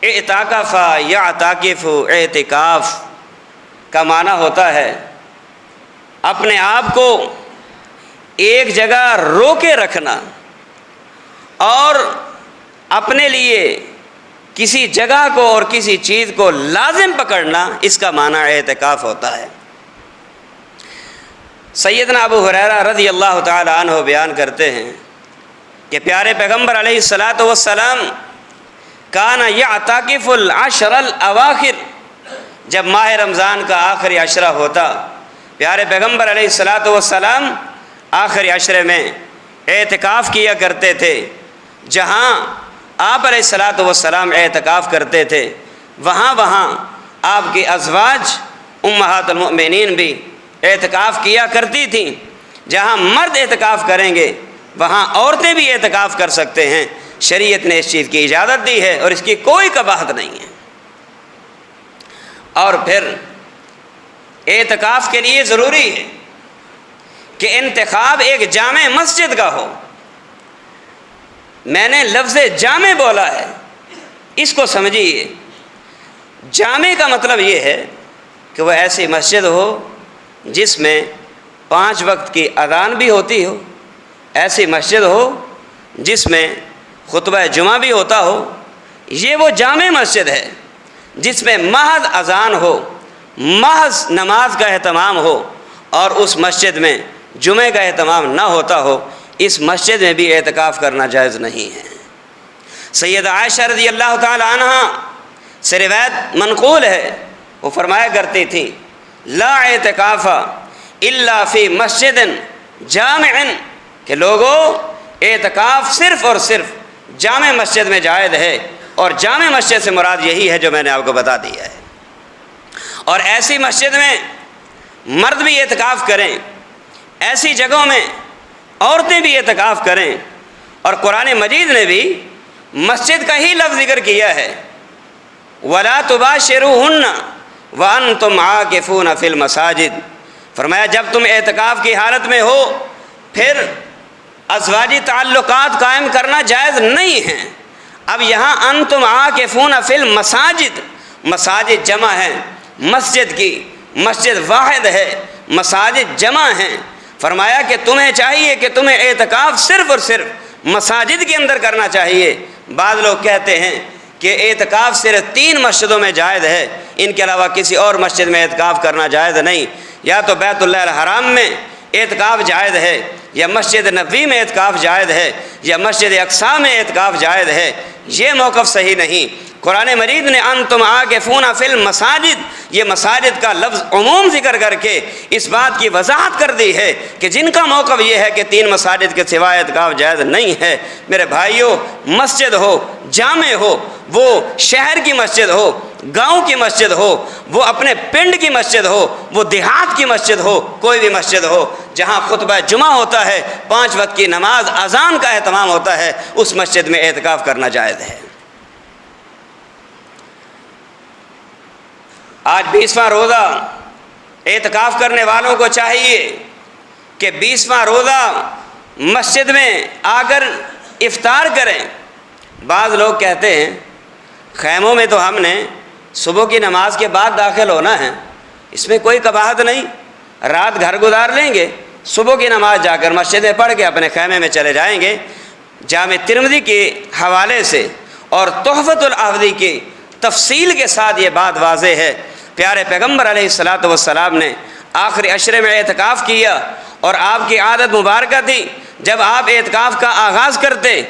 اعتکاف یعتکف، اعتکاف کا معنی ہوتا ہے اپنے آپ کو ایک جگہ روکے رکھنا اور اپنے لیے کسی جگہ کو اور کسی چیز کو لازم پکڑنا، اس کا معنی اعتکاف ہوتا ہے۔ سیدنا ابو ہریرہ رضی اللہ تعالی عنہ بیان کرتے ہیں کہ پیارے پیغمبر علیہ الصلاۃ والسلام کان یعتکف العشر الاواخر، جب ماہ رمضان کا آخری عشرہ ہوتا پیارے پیغمبر علیہ الصلاۃ والسلام آخری عشرے میں اعتکاف کیا کرتے تھے۔ جہاں آپ علیہ الصلاۃ والسلام اعتکاف کرتے تھے وہاں آپ کی ازواج امہات المؤمنین بھی اعتکاف کیا کرتی تھیں۔ جہاں مرد اعتکاف کریں گے وہاں عورتیں بھی اعتکاف کر سکتے ہیں، شریعت نے اس چیز کی اجازت دی ہے اور اس کی کوئی قباحت نہیں ہے۔ اور پھر اعتکاف کے لیے ضروری ہے کہ انتخاب ایک جامع مسجد کا ہو۔ میں نے لفظ جامع بولا ہے، اس کو سمجھیے۔ جامع کا مطلب یہ ہے کہ وہ ایسی مسجد ہو جس میں 5 وقت کی اذان بھی ہوتی ہو، ایسی مسجد ہو جس میں خطبہ جمعہ بھی ہوتا ہو۔ یہ وہ جامع مسجد ہے جس میں محض اذان ہو، محض نماز کا اہتمام ہو، اور اس مسجد میں جمعے کا اہتمام نہ ہوتا ہو، اس مسجد میں بھی اعتکاف کرنا جائز نہیں ہے۔ سیدہ عائشہ رضی اللہ تعالی عنہ سے روایت منقول ہے، وہ فرمایا کرتی تھی لا اعتکاف الا فی مسجد جامع، کہ لوگوں اعتکاف صرف اور صرف جامع مسجد میں جائز ہے، اور جامع مسجد سے مراد یہی ہے جو میں نے آپ کو بتا دیا ہے۔ اور ایسی مسجد میں مرد بھی اعتکاف کریں، ایسی جگہوں میں عورتیں بھی اعتکاف کریں، اور قرآن مجید نے بھی مسجد کا ہی لفظ ذکر کیا ہے وَلَا تُبَاشِرُوهُنَّ وَأَنْتُمْ عَاكِفُونَ فِي الْمَسَاجِدِ، فرمایا جب تم اعتکاف کی حالت میں ہو پھر ازواجی تعلقات قائم کرنا جائز نہیں ہے۔ اب یہاں انتم عاکفون فی المساجد، مساجد جمع ہے، مسجد کی مسجد واحد ہے، مساجد جمع ہیں۔ فرمایا کہ تمہیں چاہیے کہ تمہیں اعتکاف صرف اور صرف مساجد کے اندر کرنا چاہیے۔ بعض لوگ کہتے ہیں کہ اعتکاف صرف 3 مسجدوں میں جائز ہے، ان کے علاوہ کسی اور مسجد میں اعتکاف کرنا جائز نہیں۔ یا تو بیت اللہ الحرام میں اعتکاف جائز ہے، یا مسجد نبوی میں اعتکاف جائز ہے، یا مسجد اقصی میں اعتکاف جائز ہے۔ یہ موقف صحیح نہیں۔ قرآن مجید نے انتم عاکفون فی المساجد، یہ مساجد کا لفظ عموم ذکر کر کے اس بات کی وضاحت کر دی ہے کہ جن کا موقف یہ ہے کہ 3 مساجد کے سوائے اعتکاف جائز نہیں ہے، میرے بھائیوں، مسجد ہو، جامع ہو، وہ شہر کی مسجد ہو، گاؤں کی مسجد ہو، وہ اپنے پنڈ کی مسجد ہو، وہ دیہات کی مسجد ہو، کوئی بھی مسجد ہو جہاں خطبہ جمعہ ہوتا ہے، 5 وقت کی نماز اذان کا اہتمام ہوتا ہے، اس مسجد میں اعتکاف کرنا جائز ہے۔ آج 20واں روزہ، اعتکاف کرنے والوں کو چاہیے کہ 20واں روزہ مسجد میں آ کر افطار کریں۔ بعض لوگ کہتے ہیں خیموں میں تو ہم نے صبح کی نماز کے بعد داخل ہونا ہے، اس میں کوئی قباحت نہیں، رات گھر گزار لیں گے، صبح کی نماز جا کر مسجد میں پڑھ کے اپنے خیمے میں چلے جائیں گے۔ جامع ترمذی کے حوالے سے اور تحفۃ الاحوذی کی تفصیل کے ساتھ یہ بات واضح ہے۔ پیارے پیغمبر علیہ الصلاۃ والسلام نے آخری عشرے میں اعتکاف کیا، اور آپ کی عادت مبارکہ تھی جب آپ اعتکاف کا آغاز کرتے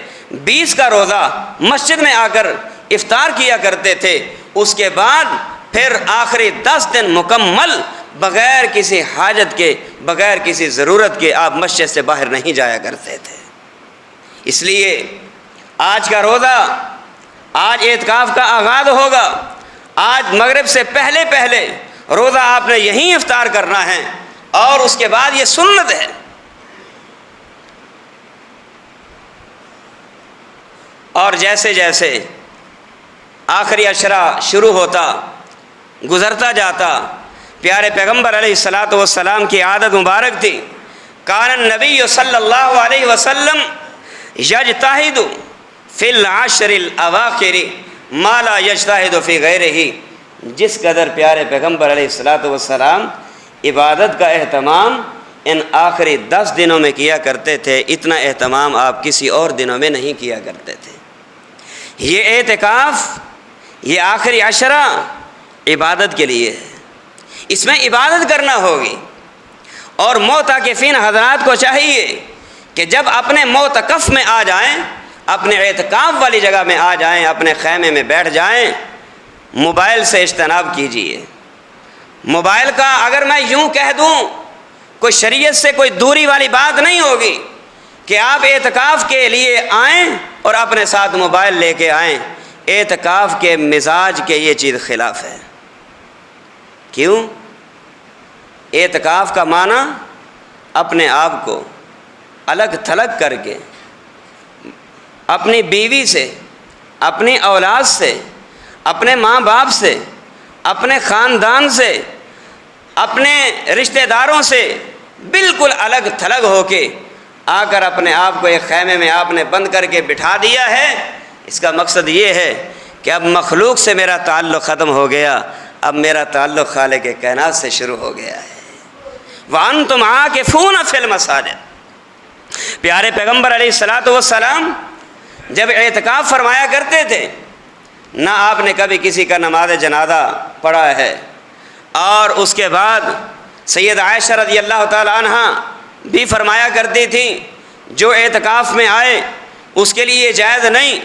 20 کا روزہ مسجد میں آ کر افطار کیا کرتے تھے، اس کے بعد پھر آخری 10 دن مکمل بغیر کسی حاجت کے، بغیر کسی ضرورت کے آپ مسجد سے باہر نہیں جایا کرتے تھے۔ اس لیے آج کا روزہ، آج اعتکاف کا آغاز ہوگا، آج مغرب سے پہلے پہلے روزہ آپ نے یہیں افطار کرنا ہے، اور اس کے بعد یہ سنت ہے۔ اور جیسے جیسے آخری عشرہ شروع ہوتا، گزرتا جاتا، پیارے پیغمبر علیہ الصلاۃ والسلام کی عادت مبارک تھی، کان النبی صلی اللہ علیہ وسلم یجتہد فی العشر الاواخر ما لا یجتہد فی غیرہ، جس قدر پیارے پیغمبر علیہ الصلوۃ والسلام عبادت کا اہتمام ان آخری 10 دنوں میں کیا کرتے تھے، اتنا اہتمام آپ کسی اور دنوں میں نہیں کیا کرتے تھے۔ یہ اعتکاف، یہ آخری عشرہ عبادت کے لیے ہے، اس میں عبادت کرنا ہوگی۔ اور معتکفین حضرات کو چاہیے کہ جب اپنے معتکف میں آ جائیں، اپنے اعتکاف والی جگہ میں آ جائیں، اپنے خیمے میں بیٹھ جائیں، موبائل سے اجتناب کیجیے۔ موبائل کا اگر میں یوں کہہ دوں، کوئی شریعت سے کوئی دوری والی بات نہیں ہوگی کہ آپ اعتکاف کے لیے آئیں اور اپنے ساتھ موبائل لے کے آئیں۔ اعتکاف کے مزاج کے یہ چیز خلاف ہے۔ کیوں؟ اعتکاف کا معنی اپنے آپ کو الگ تھلگ کر کے اپنی بیوی سے، اپنی اولاد سے، اپنے ماں باپ سے، اپنے خاندان سے، اپنے رشتہ داروں سے بالکل الگ تھلگ ہو کے آ کر اپنے آپ کو ایک خیمے میں آپ نے بند کر کے بٹھا دیا ہے۔ اس کا مقصد یہ ہے کہ اب مخلوق سے میرا تعلق ختم ہو گیا، اب میرا تعلق خالق کائنات سے شروع ہو گیا ہے۔ وَأَنْتُمْ عَاكِفُونَ فِي الْمَسَاجِدِ، پیارے پیغمبر علیہ الصلوۃ والسلام جب اعتکاف فرمایا کرتے تھے، نہ آپ نے کبھی کسی کا نماز جنازہ پڑھا ہے، اور اس کے بعد سید عائشہ رضی اللہ تعالی عنہ بھی فرمایا کرتی تھیں، جو اعتکاف میں آئے اس کے لیے جائز نہیں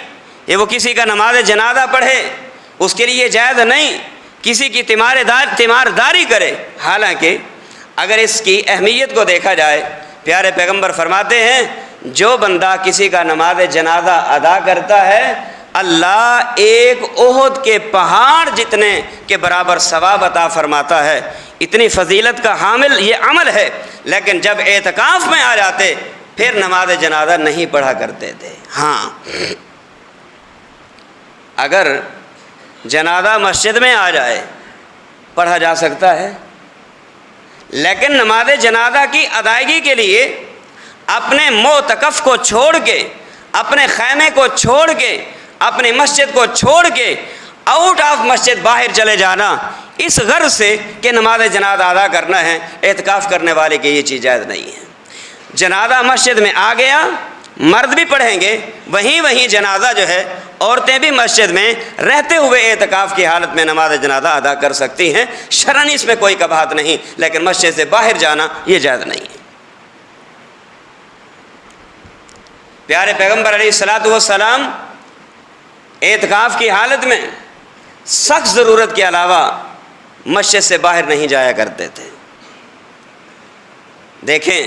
کہ وہ کسی کا نماز جنازہ پڑھے، اس کے لیے جائز نہیں کسی کی تیمارداری کرے۔ حالانکہ اگر اس کی اہمیت کو دیکھا جائے، پیارے پیغمبر فرماتے ہیں جو بندہ کسی کا نماز جنازہ ادا کرتا ہے، اللہ ایک احد کے پہاڑ جتنے کے برابر ثواب عطا فرماتا ہے۔ اتنی فضیلت کا حامل یہ عمل ہے، لیکن جب اعتکاف میں آ جاتے پھر نماز جنازہ نہیں پڑھا کرتے تھے۔ ہاں، اگر جنازہ مسجد میں آ جائے پڑھا جا سکتا ہے، لیکن نماز جنازہ کی ادائیگی کے لیے اپنے معتکف کو چھوڑ کے، اپنے خیمے کو چھوڑ کے، اپنی مسجد کو چھوڑ کے آؤٹ آف مسجد باہر چلے جانا، اس غرض سے کہ نماز جنازہ ادا کرنا ہے، اعتکاف کرنے والے کی یہ چیز جائز نہیں ہے۔ جنازہ مسجد میں آ گیا، مرد بھی پڑھیں گے، وہیں جنازہ جو ہے عورتیں بھی مسجد میں رہتے ہوئے اعتکاف کی حالت میں نماز جنازہ ادا کر سکتی ہیں، شرعاً اس میں کوئی کباہت نہیں، لیکن مسجد سے باہر جانا یہ جائز نہیں ہے۔ پیارے پیغمبر علیہ الصلوۃ والسلام اعتکاف کی حالت میں سخت ضرورت کے علاوہ مسجد سے باہر نہیں جایا کرتے تھے۔ دیکھیں،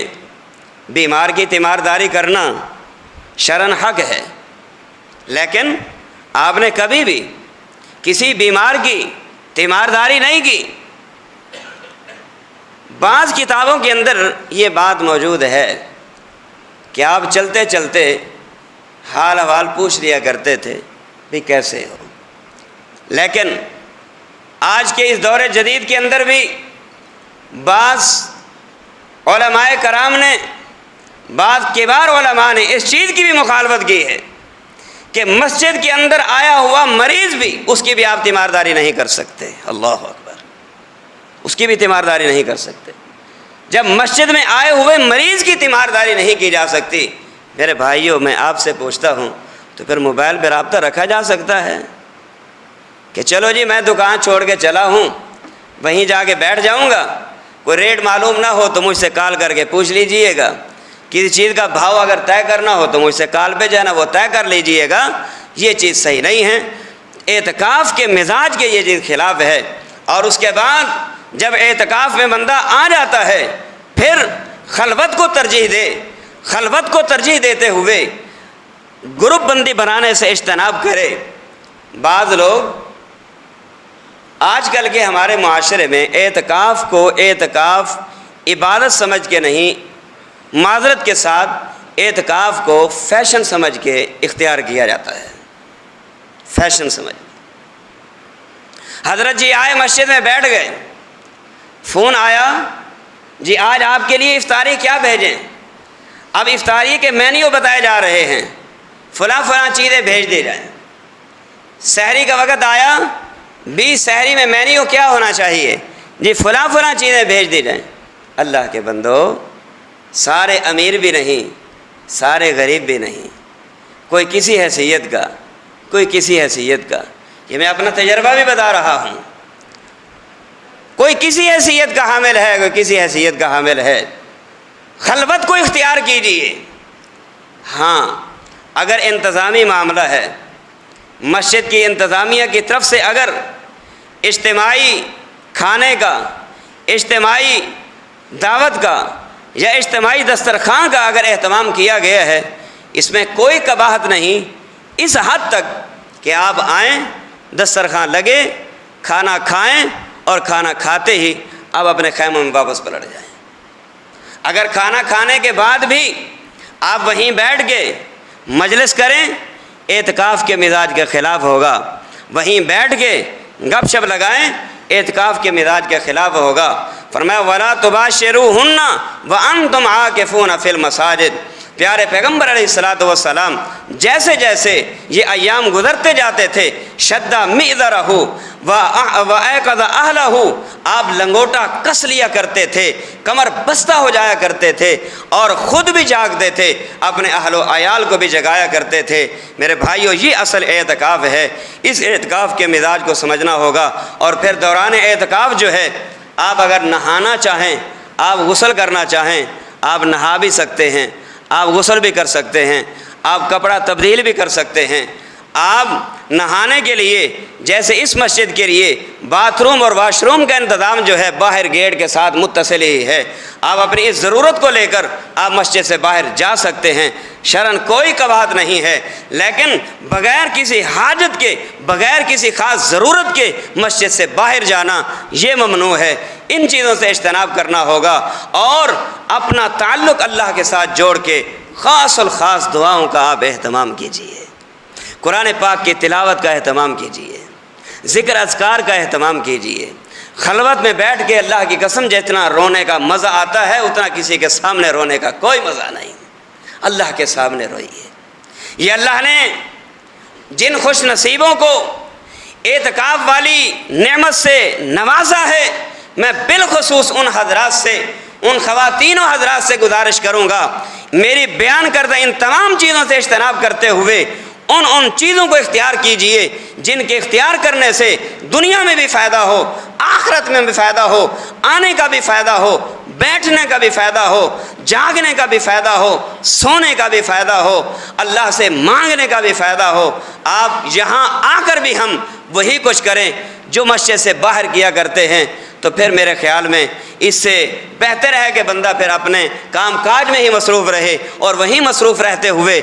بیمار کی تیمارداری کرنا شرعاً حق ہے، لیکن آپ نے کبھی بھی کسی بیمار کی تیمارداری نہیں کی۔ بعض کتابوں کے اندر یہ بات موجود ہے کہ آپ چلتے چلتے حال احوال پوچھ لیا کرتے تھے بھی کیسے ہو، لیکن آج کے اس دور جدید کے اندر بھی بعض علماء کرام نے، بعض کبار علماء نے اس چیز کی بھی مخالفت کی ہے کہ مسجد کے اندر آیا ہوا مریض بھی، اس کی بھی آپ تیمارداری نہیں کر سکتے۔ اللہ اکبر، اس کی بھی تیمارداری نہیں کر سکتے۔ جب مسجد میں آئے ہوئے مریض کی تیمارداری نہیں کی جا سکتی، میرے بھائیوں میں آپ سے پوچھتا ہوں تو پھر موبائل پہ رابطہ رکھا جا سکتا ہے کہ چلو جی میں دکان چھوڑ کے چلا ہوں، وہیں جا کے بیٹھ جاؤں گا، کوئی ریٹ معلوم نہ ہو تو مجھ سے کال کر کے پوچھ لیجئے گا، کسی چیز کا بھاؤ اگر طے کرنا ہو تو مجھ سے کال پہ جانا، وہ طے کر لیجئے گا۔ یہ چیز صحیح نہیں ہے، اعتکاف کے مزاج کے یہ چیز خلاف ہے۔ اور اس کے بعد جب اعتکاف میں بندہ آ جاتا ہے پھر خلوت کو ترجیح دے، خلوت کو ترجیح دیتے ہوئے گروپ بندی بنانے سے اجتناب کرے۔ بعض لوگ آج کل کے ہمارے معاشرے میں اعتکاف کو اعتکاف عبادت سمجھ کے نہیں، معذرت کے ساتھ اعتکاف کو فیشن سمجھ کے اختیار کیا جاتا ہے، فیشن سمجھ۔ حضرت جی آئے مسجد میں بیٹھ گئے، فون آیا جی آج آپ کے لیے افطاری کیا بھیجیں؟ اب افطاری کے مینیو بتائے جا رہے ہیں، فلاں چیزیں بھیج دی جائیں۔ سحری کا وقت آیا، بھی سحری میں مینیو کیا ہونا چاہیے؟ جی فلاں فلاں چیزیں بھیج دی جائیں۔ اللہ کے بندو، سارے امیر بھی نہیں، سارے غریب بھی نہیں، کوئی کسی حیثیت کا، کوئی کسی حیثیت کا، یہ میں اپنا تجربہ بھی بتا رہا ہوں، کوئی کسی حیثیت کا حامل ہے، کوئی کسی حیثیت کا حامل ہے، خلوت کو اختیار کیجیے۔ ہاں اگر انتظامی معاملہ ہے، مسجد کی انتظامیہ کی طرف سے اگر اجتماعی کھانے کا، اجتماعی دعوت کا یا اجتماعی دسترخوان کا اگر اہتمام کیا گیا ہے، اس میں کوئی قباحت نہیں، اس حد تک کہ آپ آئیں، دسترخوان لگے، کھانا کھائیں اور کھانا کھاتے ہی آپ اپنے خیموں میں واپس پلٹ جائیں۔ اگر کھانا کھانے کے بعد بھی آپ وہیں بیٹھ کے مجلس کریں، اعتکاف کے مزاج کے خلاف ہوگا۔ وہیں بیٹھ کے گپ شپ لگائیں، اعتکاف کے مزاج کے خلاف ہوگا۔ فرمایا وَلَا تُبَاشِرُوهُنَّ وَأَنْتُمْ عَاكِفُونَ فِي الْمَسَاجِدِ۔ پیارے پیغمبر علیہ الصلاۃ والسلام جیسے جیسے یہ ایام گزرتے جاتے تھے، شدّ مِئْذَرَهُ وَأَيْقَظَ أَهْلَهُ، آپ لنگوٹا کس لیا کرتے تھے، کمر بستہ ہو جایا کرتے تھے اور خود بھی جاگتے تھے، اپنے اہل و عیال کو بھی جگایا کرتے تھے۔ میرے بھائیو، یہ اصل اعتکاف ہے، اس اعتکاف کے مزاج کو سمجھنا ہوگا۔ اور پھر دوران اعتکاف جو ہے، آپ اگر نہانا چاہیں، آپ غسل کرنا چاہیں، آپ نہا بھی سکتے ہیں، آپ غسل بھی کر سکتے ہیں، آپ کپڑا تبدیل بھی کر سکتے ہیں۔ آپ نہانے کے لیے جیسے اس مسجد کے لیے باتھ روم اور واش روم کا انتظام جو ہے باہر گیٹ کے ساتھ متصل ہی ہے، آپ اپنی اس ضرورت کو لے کر آپ مسجد سے باہر جا سکتے ہیں، شرعاً کوئی قباحت نہیں ہے۔ لیکن بغیر کسی حاجت کے، بغیر کسی خاص ضرورت کے مسجد سے باہر جانا یہ ممنوع ہے۔ ان چیزوں سے اجتناب کرنا ہوگا اور اپنا تعلق اللہ کے ساتھ جوڑ کے خاص الخاص دعاؤں کا آپ اہتمام کیجیے، قرآن پاک کی تلاوت کا اہتمام کیجیے، ذکر اذکار کا اہتمام کیجیے۔ خلوت میں بیٹھ کے اللہ کی قسم جتنا رونے کا مزہ آتا ہے، اتنا کسی کے سامنے رونے کا کوئی مزہ نہیں۔ اللہ کے سامنے روئیے۔ یہ اللہ نے جن خوش نصیبوں کو اعتکاف والی نعمت سے نوازا ہے، میں بالخصوص ان حضرات سے، ان خواتین و حضرات سے گزارش کروں گا، میری بیان کردہ ان تمام چیزوں سے اجتناب کرتے ہوئے ان چیزوں کو اختیار کیجئے جن کے اختیار کرنے سے دنیا میں بھی فائدہ ہو، آخرت میں بھی فائدہ ہو، آنے کا بھی فائدہ ہو، بیٹھنے کا بھی فائدہ ہو، جاگنے کا بھی فائدہ ہو، سونے کا بھی فائدہ ہو، اللہ سے مانگنے کا بھی فائدہ ہو۔ آپ یہاں آ کر بھی ہم وہی کچھ کریں جو مسجد سے باہر کیا کرتے ہیں، تو پھر میرے خیال میں اس سے بہتر ہے کہ بندہ پھر اپنے کام کاج میں ہی مصروف رہے اور وہیں مصروف رہتے ہوئے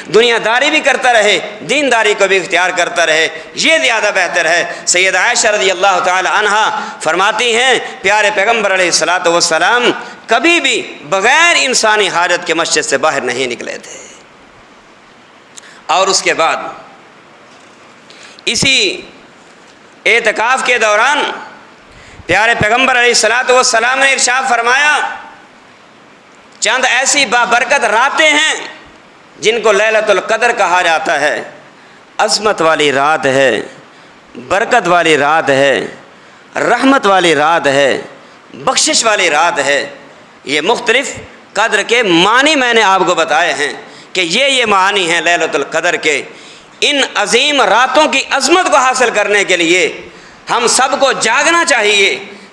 دنیا داری بھی کرتا رہے، دینداری کو بھی اختیار کرتا رہے، یہ زیادہ بہتر ہے۔ سیدہ عائشہ رضی اللہ تعالی عنہا فرماتی ہیں پیارے پیغمبر علیہ الصلاۃ والسلام کبھی بھی بغیر انسانی حاجت کے مسجد سے باہر نہیں نکلے تھے۔ اور اس کے بعد اسی اعتکاف کے دوران پیارے پیغمبر علیہ الصلاۃ والسلام نے ارشاد فرمایا، چند ایسی بابرکت راتیں ہیں جن کو لیلۃ القدر کہا جاتا ہے، عظمت والی رات ہے، برکت والی رات ہے، رحمت والی رات ہے، بخشش والی رات ہے۔ یہ مختلف قدر کے معنی میں نے آپ کو بتائے ہیں کہ یہ معنی ہیں لیلۃ القدر کے۔ ان عظیم راتوں کی عظمت کو حاصل کرنے کے لیے ہم سب کو جاگنا چاہیے،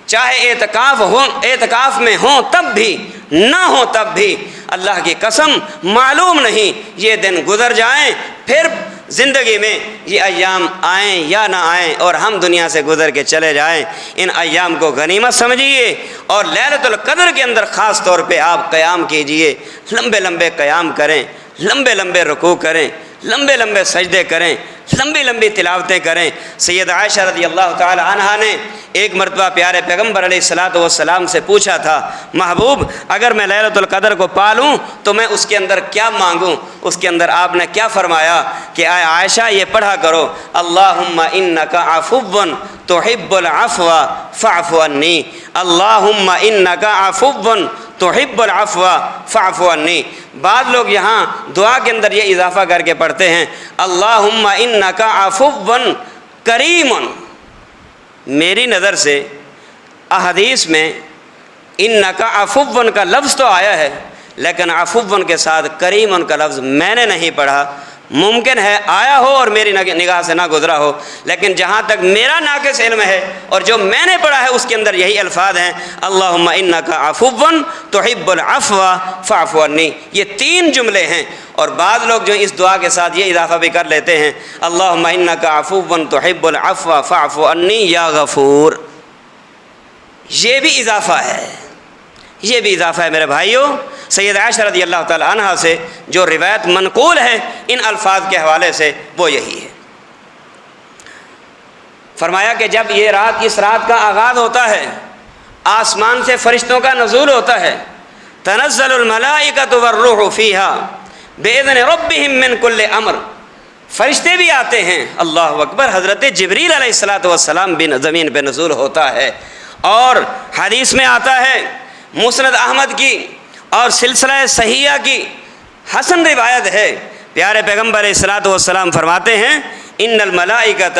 چاہے اعتکاف میں ہوں تب بھی، نہ ہوں تب بھی۔ اللہ کی قسم معلوم نہیں یہ دن گزر جائیں، پھر زندگی میں یہ ایام آئیں یا نہ آئیں اور ہم دنیا سے گزر کے چلے جائیں۔ ان ایام کو غنیمت سمجھیے اور لیلۃ القدر کے اندر خاص طور پہ آپ قیام کیجئے، لمبے لمبے قیام کریں، لمبے لمبے رکوع کریں، لمبے لمبے سجدے کریں، لمبی لمبی تلاوتیں کریں۔ سید عائشہ رضی اللہ تعالی عنہا نے ایک مرتبہ پیارے پیغمبر علیہ الصلاۃ والسلام سے پوچھا تھا، محبوب اگر میں لیلۃ القدر کو پالوں تو میں اس کے اندر کیا مانگوں؟ اس کے اندر آپ نے کیا فرمایا کہ اے عائشہ یہ پڑھا کرو، اللہم انک عفو تحب العفو فاعف عنی، اللہم انک عفو تحب العفو فاعف عنی۔ بعض لوگ یہاں دعا کے اندر یہ اضافہ کر کے پڑھتے ہیں اللہم انک عفو کریم۔ میری نظر سے احادیث میں انک عفو کا لفظ تو آیا ہے، لیکن عفو کے ساتھ کریم کا لفظ میں نے نہیں پڑھا۔ ممکن ہے آیا ہو اور میری نگاہ سے نہ گزرا ہو، لیکن جہاں تک میرا ناقص علم ہے اور جو میں نے پڑھا ہے اس کے اندر یہی الفاظ ہیں اللہم انک عفو تحب العفو فاعف عنی۔ یہ 3 جملے ہیں، اور بعض لوگ جو اس دعا کے ساتھ یہ اضافہ بھی کر لیتے ہیں اللہم انک عفو تحب العفو فاعف عنی یا غفور۔ یہ بھی اضافہ ہے، یہ بھی اضافہ ہے میرے بھائیوں۔ سید عائشہ رضی اللہ تعالی عنہا سے جو روایت منقول ہے ان الفاظ کے حوالے سے وہ یہی ہے۔ فرمایا کہ جب یہ رات، اس رات کا آغاز ہوتا ہے، آسمان سے فرشتوں کا نزول ہوتا ہے، تنزل الملائکۃ والروح فیہا باذن ربہم من کل امر، فرشتے بھی آتے ہیں، اللہ اکبر۔ حضرت جبریل علیہ السلام بھی زمین پہ نزول ہوتا ہے، اور حدیث میں آتا ہے مسند احمد کی اور سلسلہ صحیحہ کی حسن روایت ہے، پیارے پیغمبر علیہ السلام فرماتے ہیں ان الملائکۃ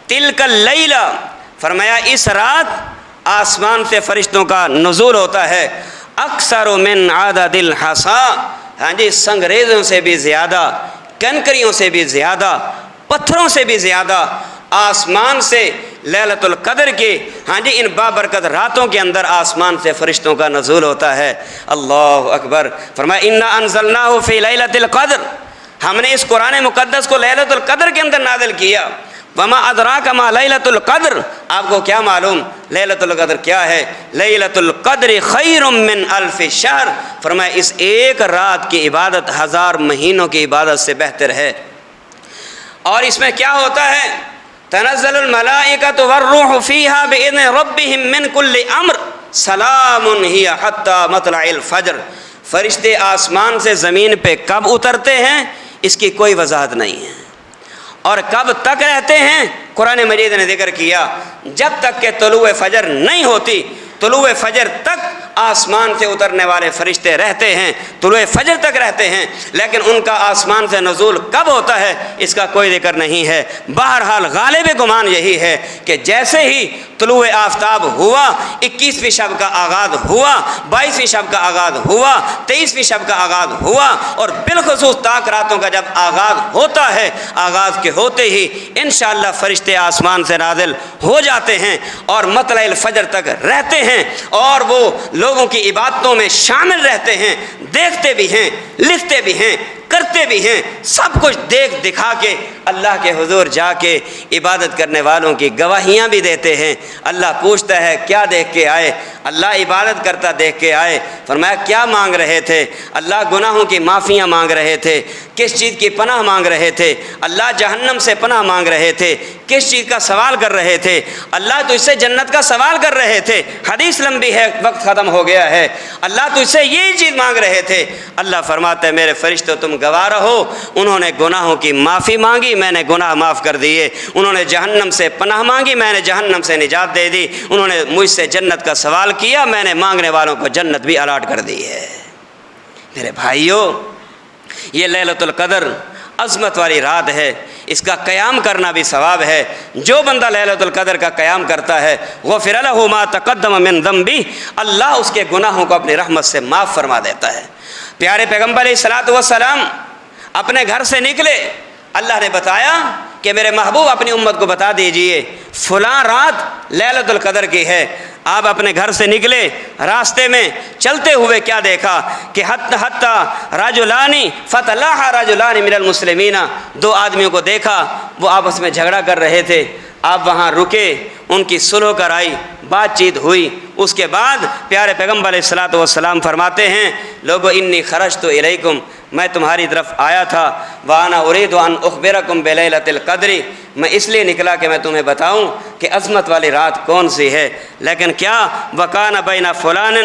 تلک اللیلہ، فرمایا اس رات آسمان سے فرشتوں کا نزول ہوتا ہے اکثر من عدد الحصا، ہاں جی، سنگریزوں سے بھی زیادہ، کنکریوں سے بھی زیادہ، پتھروں سے بھی زیادہ آسمان سے لیلۃ القدر کی، ہاں جی، ان بابرکت راتوں کے اندر آسمان سے فرشتوں کا نزول ہوتا ہے۔ اللہ اکبر۔ فرمایا انا انزلناہ فی لیلۃ القدر، ہم نے اس قرآن مقدس کو لیلۃ القدر کے اندر نازل کیا۔ وما ادراک ما لیلۃ القدر، آپ کو کیا معلوم لیلۃ القدر کیا ہے؟ لیلۃ القدر خیر من الف شہر، فرمایا اس ایک رات کی عبادت 1000 مہینوں کی عبادت سے بہتر ہے۔ اور اس میں کیا ہوتا ہے؟ تنزل الملائکۃ والروح فیہا باذن ربہم من کل امر سلام ہی حتی مطلع الفجر، فرشتے آسمان سے زمین پہ کب اترتے ہیں اس کی کوئی وضاحت نہیں ہے، اور کب تک رہتے ہیں قرآن مجید نے ذکر کیا جب تک کہ طلوع فجر نہیں ہوتی، طلوع فجر تک آسمان سے اترنے والے فرشتے رہتے ہیں، طلوع فجر تک رہتے ہیں، لیکن ان کا آسمان سے نزول کب ہوتا ہے اس کا کوئی ذکر نہیں ہے۔ بہرحال غالب گمان یہی ہے کہ جیسے ہی طلوع آفتاب ہوا، 21ویں شب کا آغاز ہوا، 22ویں شب کا آغاز ہوا، 23ویں شب کا آغاز ہوا، اور بالخصوص طاق راتوں کا جب آغاز ہوتا ہے، آغاز کے ہوتے ہی انشاءاللہ فرشتے آسمان سے نازل ہو جاتے ہیں اور مطلع الفجر تک رہتے ہیں، اور وہ لوگوں کی عبادتوں میں شامل رہتے ہیں، دیکھتے بھی ہیں، لکھتے بھی ہیں، کرتے بھی ہیں، سب کچھ دیکھ دکھا کے اللہ کے حضور جا کے عبادت کرنے والوں کی گواہیاں بھی دیتے ہیں۔ اللہ پوچھتا ہے کیا دیکھ کے آئے؟ اللہ عبادت کرتا دیکھ کے آئے۔ فرمایا کیا مانگ رہے تھے؟ اللہ گناہوں کی معافیاں مانگ رہے تھے۔ کس چیز کی پناہ مانگ رہے تھے؟ اللہ جہنم سے پناہ مانگ رہے تھے۔ کس چیز کا سوال کر رہے تھے؟ اللہ تجھ سے جنت کا سوال کر رہے تھے۔ حدیث لمبی ہے، وقت ختم ہو گیا ہے۔ اللہ تجھ سے یہی چیز مانگ رہے تھے۔ اللہ فرماتا ہے میرے فرشتوں تم گواہ رہو، انہوں نے گناہوں کی معافی مانگی، میں نے گناہ معاف کر دیے، انہوں نے جہنم سے پناہ مانگی، میں نے جہنم سے نجات دے دی، انہوں نے مجھ سے جنت کا سوال کیا، میں نے مانگنے والوں کو جنت بھی الاٹ کر دی ہے۔ میرے بھائیوں، یہ لیلۃ القدر عظمت والی رات ہے، اس کا قیام کرنا بھی ثواب ہے۔ جو بندہ لیلۃ القدر کا قیام کرتا ہے غفر لہ ما تقدم من ذنبہ، اللہ اس کے گناہوں کو اپنی رحمت سے معاف فرما دیتا ہے۔ پیارے پیغمبر علیہ الصلوۃ والسلام اپنے گھر سے نکلے، اللہ نے بتایا کہ میرے محبوب اپنی امت کو بتا دیجئے فلاں رات لیلۃ القدر کی ہے۔ آپ اپنے گھر سے نکلے، راستے میں چلتے ہوئے کیا دیکھا کہ حتی رجلان فتلاح رجلان من المسلمین، 2 آدمیوں کو دیکھا وہ آپس میں جھگڑا کر رہے تھے، آپ وہاں رکے، ان کی صلح کرائی، بات چیت ہوئی۔ اس کے بعد پیارے پیغمبر علیہ الصلوۃ والسلام فرماتے ہیں لوگو انی خرجت الیکم، میں تمہاری طرف آیا تھا، وانا اريد ان اخبرکم بلیلۃ القدر، میں اس لیے نکلا کہ میں تمہیں بتاؤں کہ عظمت والی رات کون سی ہے، لیکن کیا وکان بین فلان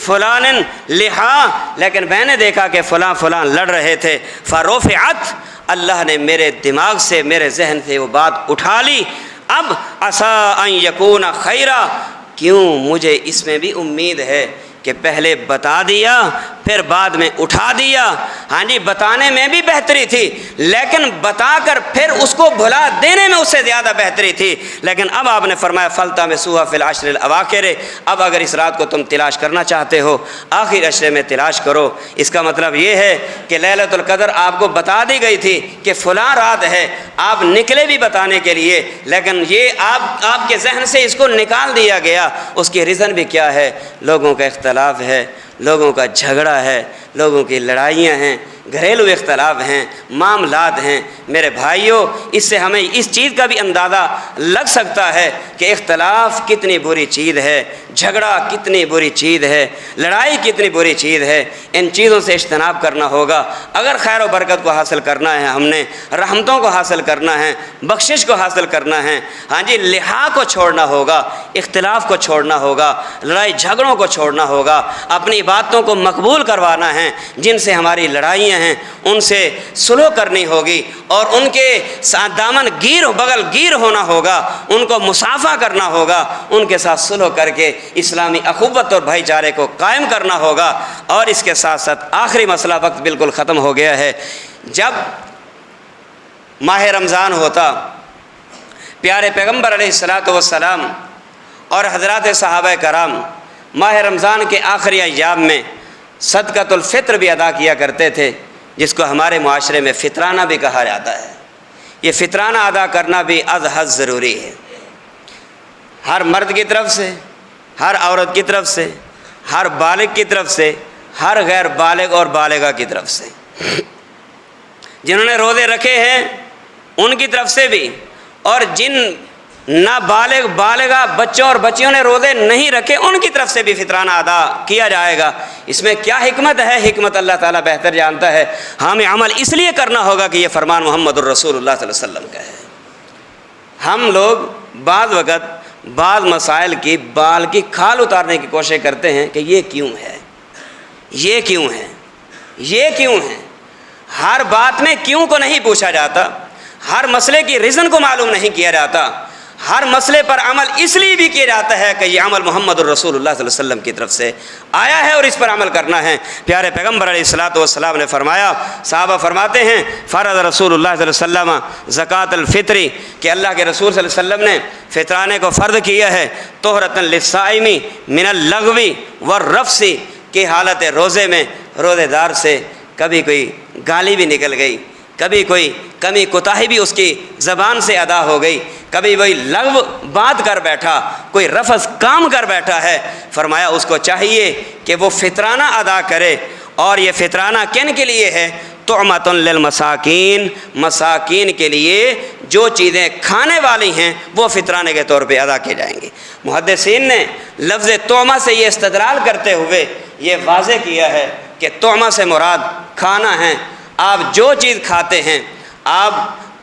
فلان لحا، لیکن میں نے دیکھا کہ فلاں فلاں لڑ رہے تھے، فرفعت، اللہ نے میرے دماغ سے، میرے ذہن سے وہ بات اٹھا لی، اب عسیٰ ان یکون خیرا، کیوں مجھے اس میں بھی امید ہے کہ پہلے بتا دیا پھر بعد میں اٹھا دیا۔ ہاں جی، بتانے میں بھی بہتری تھی، لیکن بتا کر پھر اس کو بھلا دینے میں اس سے زیادہ بہتری تھی۔ لیکن اب آپ نے فرمایا فَالْتَمِسُوهَا فِي الْعَشْرِ الْأَوَاخِرِ، اب اگر اس رات کو تم تلاش کرنا چاہتے ہو آخر عشرے میں تلاش کرو۔ اس کا مطلب یہ ہے کہ لیلۃ القدر آپ کو بتا دی گئی تھی کہ فلاں رات ہے، آپ نکلے بھی بتانے کے لیے، لیکن یہ آپ کے ذہن سے اس کو نکال دیا گیا۔ اس کی ریزن بھی کیا ہے؟ لوگوں کا اختلاف ہے، لوگوں کا جھگڑا ہے، لوگوں کی لڑائیاں ہیں، گھریلو اختلاف ہیں، معاملات ہیں۔ میرے بھائیوں، اس سے ہمیں اس چیز کا بھی اندازہ لگ سکتا ہے کہ اختلاف کتنی بری چیز ہے، جھگڑا کتنی بری چیز ہے، لڑائی کتنی بری چیز ہے۔ ان چیزوں سے اجتناب کرنا ہوگا اگر خیر و برکت کو حاصل کرنا ہے، ہم نے رحمتوں کو حاصل کرنا ہے، بخشش کو حاصل کرنا ہے۔ ہاں جی، لحاظ کو چھوڑنا ہوگا، اختلاف کو چھوڑنا ہوگا، لڑائی جھگڑوں کو چھوڑنا ہوگا، اپنی باتوں کو مقبول کروانا ہے۔ جن سے ہماری لڑائیاں ہیں ان سے صلح کرنی ہوگی اور ان کے ساتھ دامن گیر بغل گیر ہونا ہوگا، ان کو مصافحہ کرنا ہوگا، ان کے ساتھ صلح کر کے اسلامی اخوت اور بھائی چارے کو قائم کرنا ہوگا۔ اور اس کے ساتھ ساتھ آخری مسئلہ، وقت بالکل ختم ہو گیا ہے، جب ماہ رمضان ہوتا، پیارے پیغمبر علیہ الصلاۃ والسلام اور حضرات صحابہ کرام ماہ رمضان کے آخری ایام میں صدقۃ الفطر بھی ادا کیا کرتے تھے، جس کو ہمارے معاشرے میں فطرانہ بھی کہا جاتا ہے۔ یہ فطرانہ ادا کرنا بھی از حد ضروری ہے، ہر مرد کی طرف سے، ہر عورت کی طرف سے، ہر بالغ کی طرف سے، ہر غیر بالغ اور بالغہ کی طرف سے، جنہوں نے روزے رکھے ہیں ان کی طرف سے بھی، اور جن نابالغ بالغہ بچوں اور بچیوں نے روزے نہیں رکھے ان کی طرف سے بھی فطرانہ ادا کیا جائے گا۔ اس میں کیا حکمت ہے؟ حکمت اللہ تعالیٰ بہتر جانتا ہے۔ ہمیں عمل اس لیے کرنا ہوگا کہ یہ فرمان محمد الرسول اللہ صلی اللہ علیہ وسلم کا ہے۔ ہم لوگ بعض وقت بعض مسائل کی بال کی کھال اتارنے کی کوشش کرتے ہیں کہ یہ کیوں ہے، یہ کیوں ہے، یہ کیوں ہے۔ ہر بات میں کیوں کو نہیں پوچھا جاتا، ہر مسئلے کی ریزن کو معلوم نہیں کیا جاتا۔ ہر مسئلے پر عمل اس لیے بھی کیا جاتا ہے کہ یہ عمل محمد الرسول اللہ صلی اللہ علیہ وسلم کی طرف سے آیا ہے اور اس پر عمل کرنا ہے۔ پیارے پیغمبر علیہ الصلاۃ والسلام نے فرمایا، صحابہ فرماتے ہیں فرض رسول اللہ صلی اللہ علیہ وسلم زکوٰۃ الفطری، کہ اللہ کے رسول صلی اللہ علیہ وسلم نے فطرانے کو فرض کیا ہے، طہرۃ للصائم من اللغو والرفث، کی حالت روزے میں روزے دار سے کبھی کوئی گالی بھی نکل گئی، کبھی کوئی کمی کوتاہی بھی اس کی زبان سے ادا ہو گئی، کبھی وہی لغو بات کر بیٹھا، کوئی رفث کام کر بیٹھا ہے، فرمایا اس کو چاہیے کہ وہ فطرانہ ادا کرے۔ اور یہ فطرانہ کن کے لیے ہے؟ طعمۃ للمساکین، مساکین کے لیے جو چیزیں کھانے والی ہیں وہ فطرانے کے طور پہ ادا کیے جائیں گے۔ محدثین نے لفظ طعمہ سے یہ استدلال کرتے ہوئے یہ واضح کیا ہے کہ طعمہ سے مراد کھانا ہے۔ آپ جو چیز کھاتے ہیں، آپ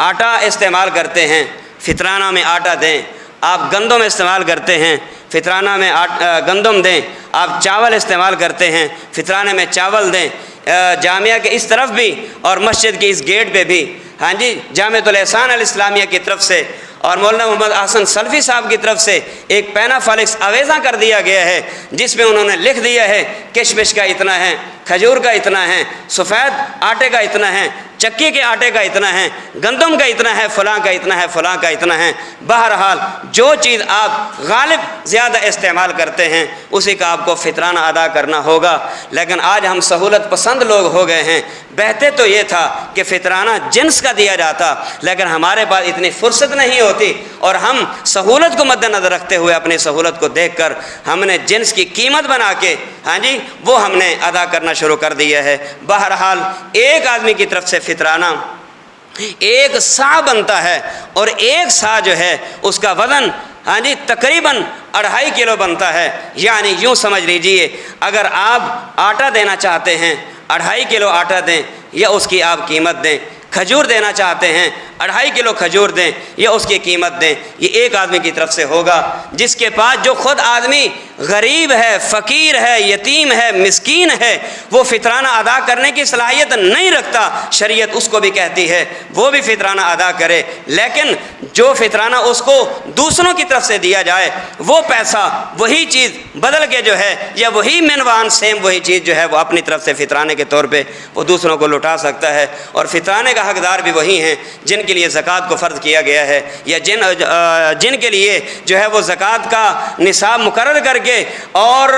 آٹا استعمال کرتے ہیں، فطرانہ میں آٹا دیں، آپ گندم استعمال کرتے ہیں، فطرانہ میں گندم دیں، آپ چاول استعمال کرتے ہیں، فطرانے میں چاول دیں۔ جامعہ کے اس طرف بھی اور مسجد کے اس گیٹ پہ بھی، ہاں جی، جامعۃ الاحسان الاسلامیہ کی طرف سے اور مولانا محمد احسن سلفی صاحب کی طرف سے ایک پینا فلکس آویزاں کر دیا گیا ہے، جس میں انہوں نے لکھ دیا ہے کشمش کا اتنا ہے، کھجور کا اتنا ہے، سفید آٹے کا اتنا ہے، چکی کے آٹے کا اتنا ہے، گندم کا اتنا ہے، فلاں کا اتنا ہے، فلاں کا اتنا ہے۔ بہرحال جو چیز آپ غالب زیادہ استعمال کرتے ہیں اسی کا آپ کو فطرانہ ادا کرنا ہوگا۔ لیکن آج ہم سہولت پسند لوگ ہو گئے ہیں۔ بہتر تو یہ تھا کہ فطرانہ جنس کا دیا جاتا، لیکن ہمارے پاس اتنی فرصت نہیں ہوتی اور ہم سہولت کو مد نظر رکھتے ہوئے اپنی سہولت کو دیکھ کر ہم نے جنس کی قیمت بنا کے، ہاں جی، وہ ہم نے ادا کرنا شروع کر دیا ہے۔ بہرحال ایک آدمی کی طرف سے فطرانہ ایک سا بنتا ہے، اور ایک سا جو ہے اس کا وزن، ہاں جی، تقریباً 2.5 کلو بنتا ہے۔ یعنی یوں سمجھ لیجئے اگر آپ آٹا دینا چاہتے ہیں 2.5 کلو آٹا دیں یا اس کی آپ قیمت دیں، کھجور دینا چاہتے ہیں 2.5 کلو کھجور دیں یا اس کی قیمت دیں، یہ ایک آدمی کی طرف سے ہوگا جس کے پاس، جو خود آدمی غریب ہے، فقیر ہے، یتیم ہے، مسکین ہے، وہ فطرانہ ادا کرنے کی صلاحیت نہیں رکھتا، شریعت اس کو بھی کہتی ہے وہ بھی فطرانہ ادا کرے، لیکن جو فطرانہ اس کو دوسروں کی طرف سے دیا جائے، وہ پیسہ، وہی چیز بدل کے جو ہے، یا وہی منوان سیم وہی چیز جو ہے وہ اپنی طرف سے فطرانے کے طور پہ وہ دوسروں کو لوٹا سکتا ہے۔ اور فطرانے کا حقدار بھی وہی ہیں جن کے لیے زکوٰۃ کو فرض کیا گیا ہے، یا جن کے لیے جو ہے وہ زکوٰۃ کا نصاب مقرر کر کے اور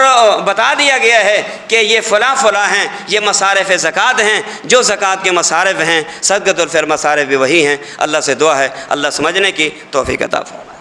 بتا دیا گیا ہے کہ یہ فلاں فلاں ہیں، یہ مصارف زکوٰۃ ہیں، جو زکوٰۃ کے مصارف ہیں، صدقۃ الفطر مصارف بھی وہی ہیں۔ اللہ سے دعا ہے اللہ سمجھنے کی توفیق عطا فرمائے۔